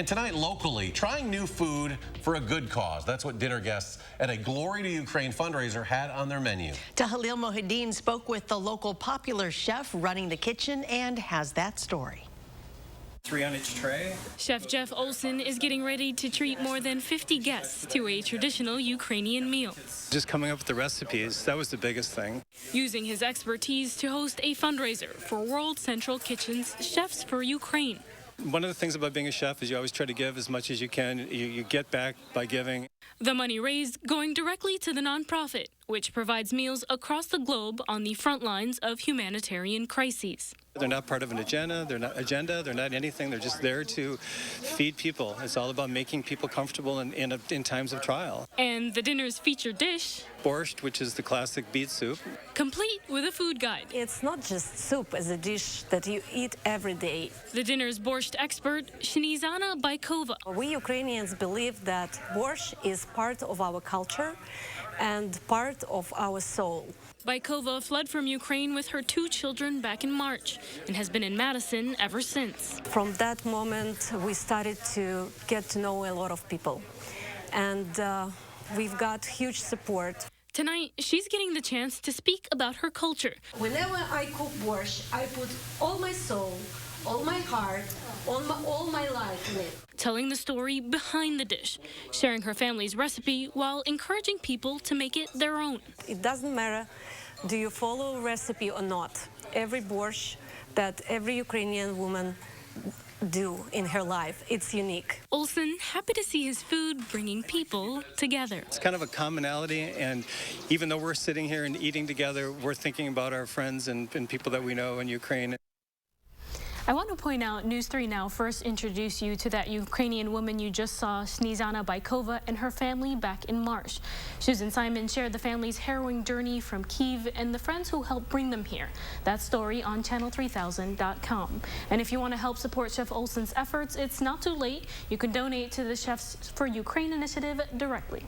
And tonight, locally, trying new food for a good cause. That's what dinner guests at a Glory to Ukraine fundraiser had on their menu. Tahalil Mohideen spoke with the local popular chef running the kitchen and has that story. 3 on each tray. Chef Jeff Olson is getting ready to treat more than 50 guests to a traditional Ukrainian meal. Just coming up with the recipes, that was the biggest thing. Using his expertise to host a fundraiser for World Central Kitchen's Chefs for Ukraine. One of the things about being a chef is you always try to give as much as you can. You get back by giving. The money raised going directly to the nonprofit, which provides meals across the globe on the front lines of humanitarian crises. They're not part of an agenda. They're not anything. They're just there to feed people. It's all about making people comfortable in times of trial. And the dinner's featured dish, Borscht, which is the classic beet soup. complete with a food guide. It's not just soup as a dish that you eat every day. The dinner's borscht expert, Snezhana Baikova. We Ukrainians believe that borscht is part of our culture and part of our soul. Baikova fled from Ukraine with her 2 children back in March and has been in Madison ever since. From that moment, we started to get to know a lot of people, and we've got huge support. Tonight, she's getting the chance to speak about her culture. Whenever I cook borscht, I put all my soul, all my heart, all my life in it. Telling the story behind the dish, sharing her family's recipe while encouraging people to make it their own. It doesn't matter, do you follow a recipe or not? Every borscht that every Ukrainian woman do in her life, it's unique. Olson happy to see his food bringing people together. It's kind of a commonality, and even though we're sitting here and eating together, we're thinking about our friends and people that we know in Ukraine. I want to point out, News 3 Now first introduced you to that Ukrainian woman you just saw, Snezhana Baikova, and her family back in March. Susan Simon shared the family's harrowing journey from Kyiv and the friends who helped bring them here. That story on channel3000.com. And if you want to help support Chef Olson's efforts, it's not too late. You can donate to the Chefs for Ukraine initiative directly.